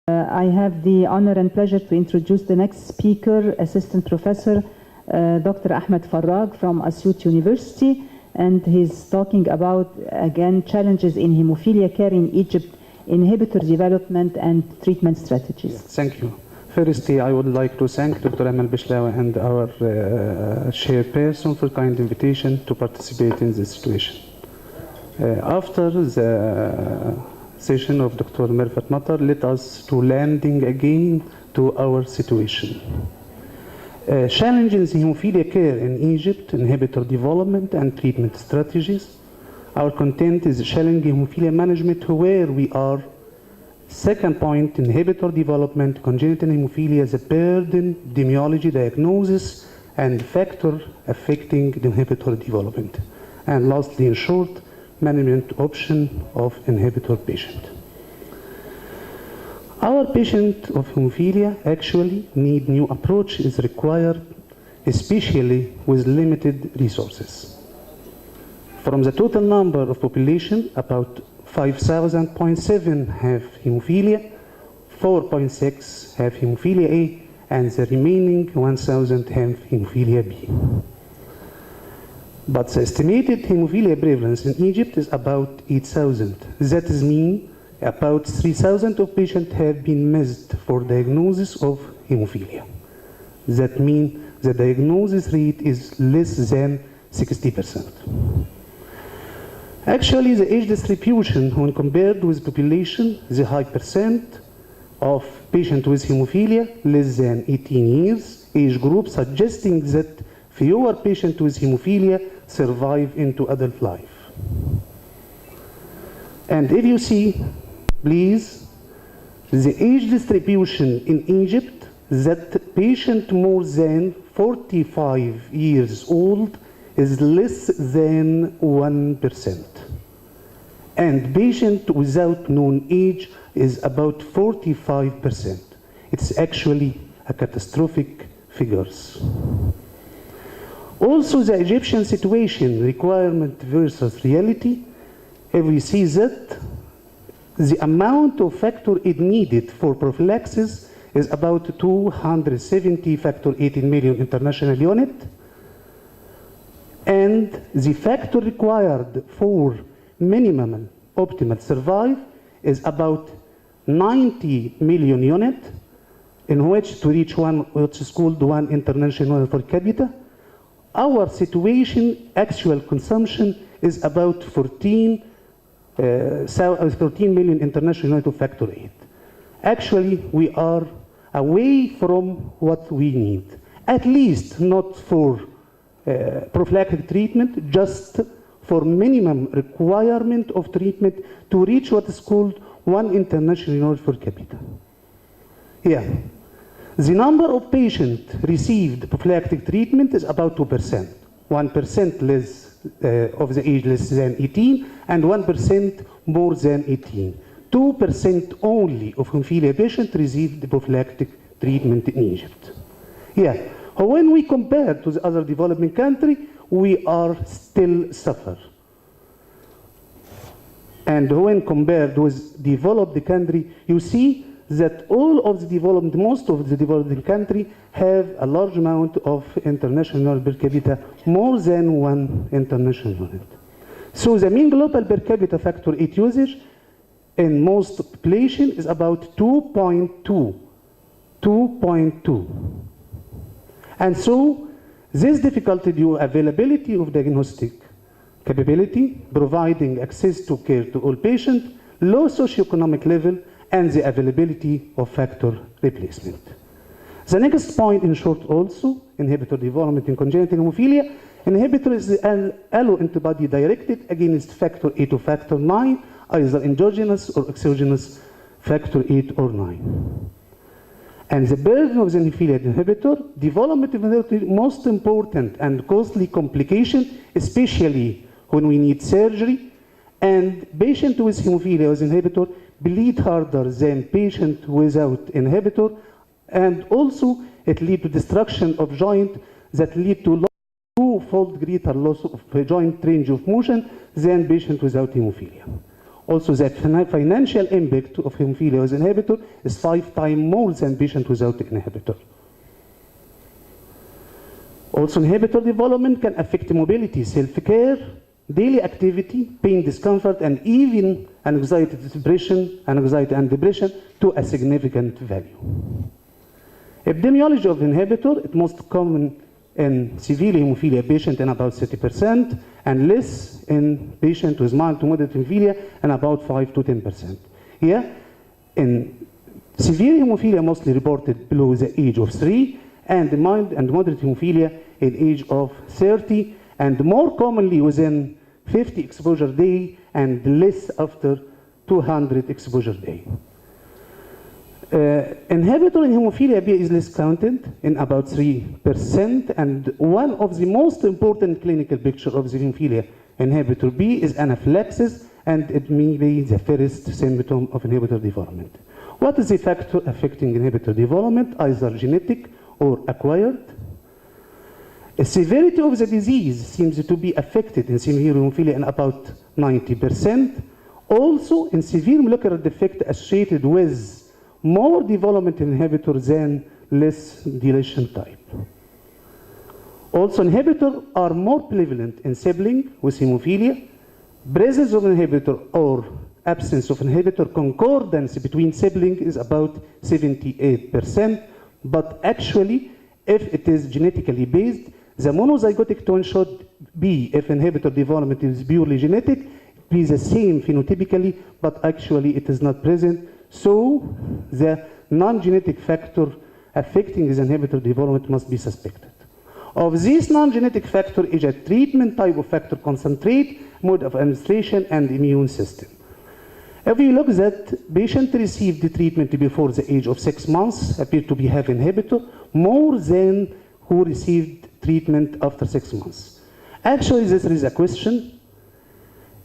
I have the honor and pleasure to introduce the next speaker, Assistant Professor Dr. Ahmed Farrag from Asyut University, and he's talking about, again, challenges in hemophilia care in Egypt, inhibitor development and treatment strategies. Yes, thank you. Firstly, I would like to thank Dr. Amal Bishlawi and our chairperson for kind invitation to participate in this situation. After the session of Dr. Merfat Matar, let us to landing again to our situation. Challenges in hemophilia care in Egypt, inhibitor development and treatment strategies. Our content is challenging hemophilia management, where we are. Second point, inhibitor development, congenital hemophilia as a burden, epidemiology, diagnosis, and factor affecting the inhibitor development. And lastly, in short, management option of inhibitor patient. Our patient of hemophilia actually need new approach is required, especially with limited resources. From the total number of population, about 5,000.7 have hemophilia, 4.6 have hemophilia A, and the remaining 1,000 have hemophilia B. But the estimated hemophilia prevalence in Egypt is about 8,000. That is mean about 3,000 of patients have been missed for diagnosis of hemophilia. That means the diagnosis rate is less than 60%. Actually, the age distribution, when compared with population, the high percent of patients with hemophilia less than 18 years age group, suggesting that fewer patients with hemophilia survive into adult life. And if you see, please, the age distribution in Egypt, that patient more than 45 years old is less than 1%. And patient without known age is about 45%. It's actually a catastrophic figures. Also, the Egyptian situation, requirement versus reality, if we see that the amount of factor aid needed for prophylaxis is about 270 factor 18 million international unit, and the factor required for minimum optimal survive is about 90 million unit, in which to reach one, which is called 1 international unit per capita. Our situation, actual consumption, is about 14 million international unit of factor 8. Actually, we are away from what we need, at least not for prophylactic treatment, just for minimum requirement of treatment to reach what is called 1 international unit per capita. Yeah. The number of patients received prophylactic treatment is about 2%. 1% less of the age less than 18, and 1% more than 18. 2% only of hemophilia patients received the prophylactic treatment in Egypt. Yeah. When we compare to the other developing country, we are still suffer. And when compared with developed country, you see that all of the developed, most of the developing country have a large amount of international unit per capita, more than 1 international unit. So the mean global per capita factor 8 usage in most population is about 2.2. And so this difficulty due availability of diagnostic capability, providing access to care to all patients, low socioeconomic level, and the availability of factor replacement. The next point, in short, also, inhibitor development in congenital hemophilia. Inhibitor is an alloantibody directed against factor 8 or factor 9, either endogenous or exogenous factor 8 or 9. And the burden of the hemophilia inhibitor, development of inhibitor, most important and costly complication, especially when we need surgery, and patient with hemophilia with inhibitor bleed harder than patient without inhibitor, and also it leads to destruction of joint that lead to twofold greater loss of joint range of motion than patient without hemophilia. Also, the financial impact of hemophilia with inhibitor is 5 times more than patient without the inhibitor. Also, inhibitor development can affect mobility, self-care, daily activity, pain, discomfort, and even anxiety and depression to a significant value. Epidemiology of inhibitor, it's most common in severe hemophilia patient in about 30%, and less in patient with mild to moderate hemophilia in about 5 to 10%. Here, in severe hemophilia mostly reported below the age of 3, and mild and moderate hemophilia in age of 30, and more commonly within 50 exposure day and less after 200 exposure day. Inhibitor in hemophilia B is less counted in about 3%, and one of the most important clinical picture of the hemophilia inhibitor B is anaphylaxis, and it may be the first symptom of inhibitor development. What is the factor affecting inhibitor development, either genetic or acquired? The severity of the disease seems to be affected in severe hemophilia in about 90%. Also, in severe molecular defect associated with more development inhibitor than less deletion type. Also, inhibitors are more prevalent in sibling with hemophilia. Presence of inhibitor or absence of inhibitor concordance between sibling is about 78%, but actually, if it is genetically based, the monozygotic twin should be, if inhibitor development is purely genetic, be the same phenotypically, but actually it is not present. So the non-genetic factor affecting the inhibitor development must be suspected. Of this non-genetic factor is a treatment type of factor, concentrate, mode of administration, and immune system. If we look that patient received the treatment before the age of 6 months appear to be have inhibitor more than who received treatment after 6 months. Actually, this is a question.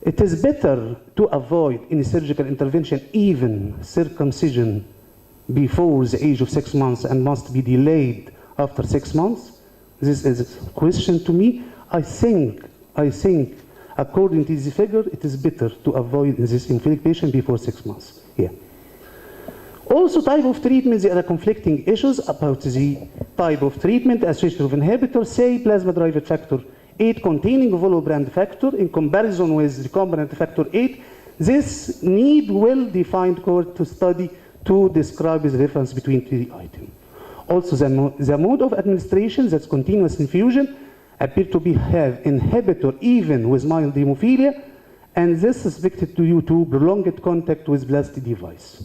It is better to avoid any surgical intervention, even circumcision, before the age of 6 months and must be delayed after 6 months. This is a question to me. I think, according to the figure, it is better to avoid this hemophilic patient before 6 months. Yeah. Also, type of treatment, there are conflicting issues about the type of treatment associated with inhibitors, say plasma-derived factor 8 containing volobrand factor in comparison with recombinant factor 8. This need well-defined cohort to study to describe the difference between the items. Also, the mode of administration, that's continuous infusion, appear to be have inhibitor even with mild hemophilia, and this is suspected due to prolonged contact with plastic device.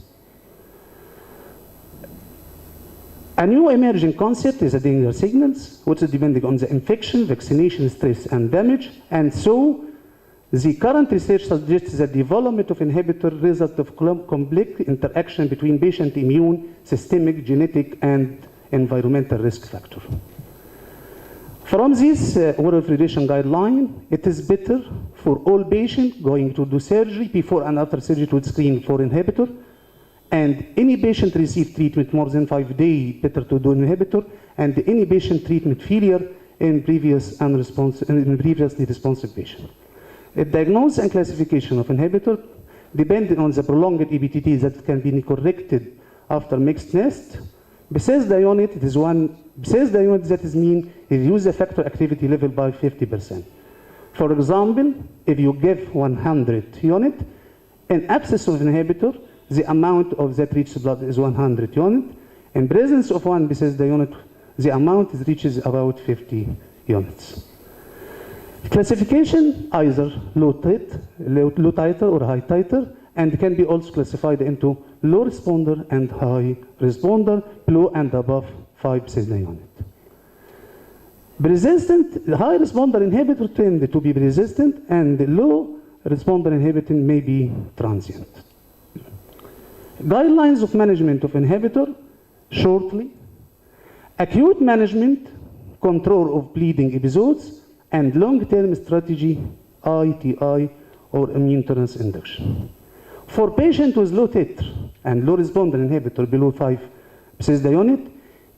A new emerging concept is a danger signals, which is depending on the infection, vaccination, stress, and damage. And so, the current research suggests that development of inhibitor result of complex interaction between patient immune, systemic, genetic, and environmental risk factor. From this World Federation guideline, it is better for all patients going to do surgery before and after surgery to screen for inhibitor. And any patient receive treatment more than 5 days, better to do inhibitor. And any patient treatment failure in previously responsive patient. A diagnosis and classification of inhibitor depending on the prolonged EBTT that can be corrected after mixed nest. Besides the unit, it is besides the unit that is mean reduce the factor activity level by 50%. For example, if you give 100 unit, in absence of inhibitor, the amount of that reached blood is 100 unit. In presence of one besides the unit, the amount reaches about 50 units. Classification, either low titer or high titer, and can be also classified into low responder and high responder, below and above 5 besides the unit. Persistent, high responder inhibitor tend to be persistent, and the low responder inhibitor may be transient. Guidelines of management of inhibitor, shortly. Acute management, control of bleeding episodes, and long-term strategy, ITI, or immune tolerance induction. For patients with low titer and low responder inhibitor below 5 besides the unit,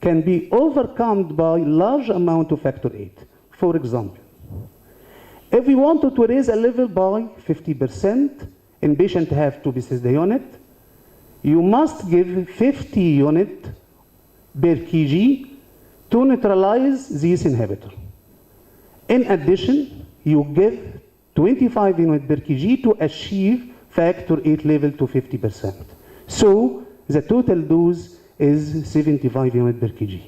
can be overcome by large amount of factor 8. For example, if we wanted to raise a level by 50%, in patient have 2 pieces the unit, you must give 50 unit per kg to neutralize this inhibitor. In addition, you give 25 unit per kg to achieve factor 8 level to 50%. So the total dose is 75 unit per kg.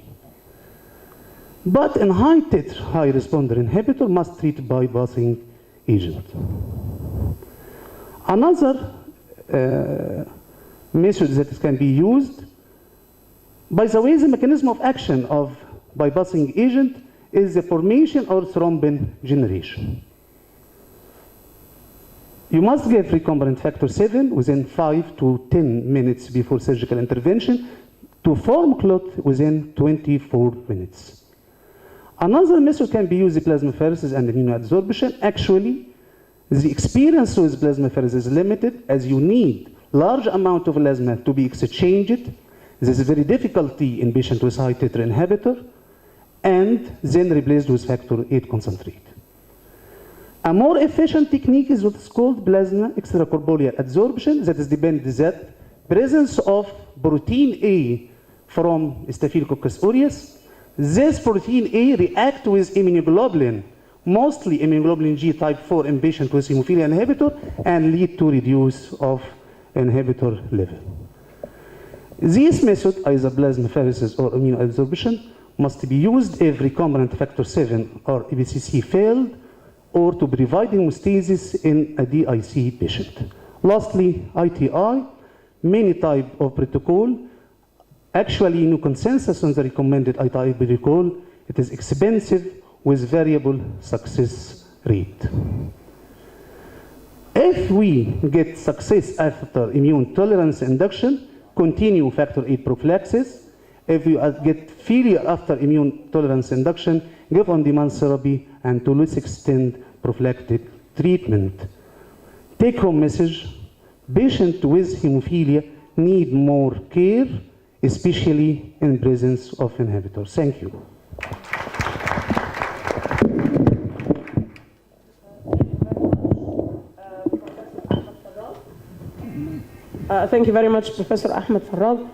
But in high titer, high responder inhibitor must treat bypassing agent. Another method that can be used, by the way, the mechanism of action of bypassing agent is the formation or thrombin generation. You must give recombinant factor 7 within 5 to 10 minutes before surgical intervention to form clot within 24 minutes. Another method can be used plasmapheresis and immunoadsorption. Actually, the experience with plasmapheresis is limited as you need large amount of plasma to be exchanged. This is very difficulty in patient with high titer inhibitor and then replaced with factor 8 concentrate. A more efficient technique is what is called plasma extracorporeal adsorption, that is dependent that presence of protein A from Staphylococcus aureus. This protein A react with immunoglobulin, mostly immunoglobulin G type 4 in patient with hemophilia inhibitor and lead to reduce of inhibitor level. This method, either plasmapheresis or immunoadsorption, must be used if recombinant factor 7 or EBCC failed or to provide hemostasis in a DIC patient. Lastly, ITI, many type of protocol. Actually, no consensus on the recommended ITI protocol. It is expensive with variable success rate. If we get success after immune tolerance induction, continue factor 8 prophylaxis. If you get failure after immune tolerance induction, give on-demand therapy and to less extent prophylactic treatment. Take-home message, patients with hemophilia need more care, especially in presence of inhibitors. Thank you. Thank you very much, Professor Ahmed Farrag.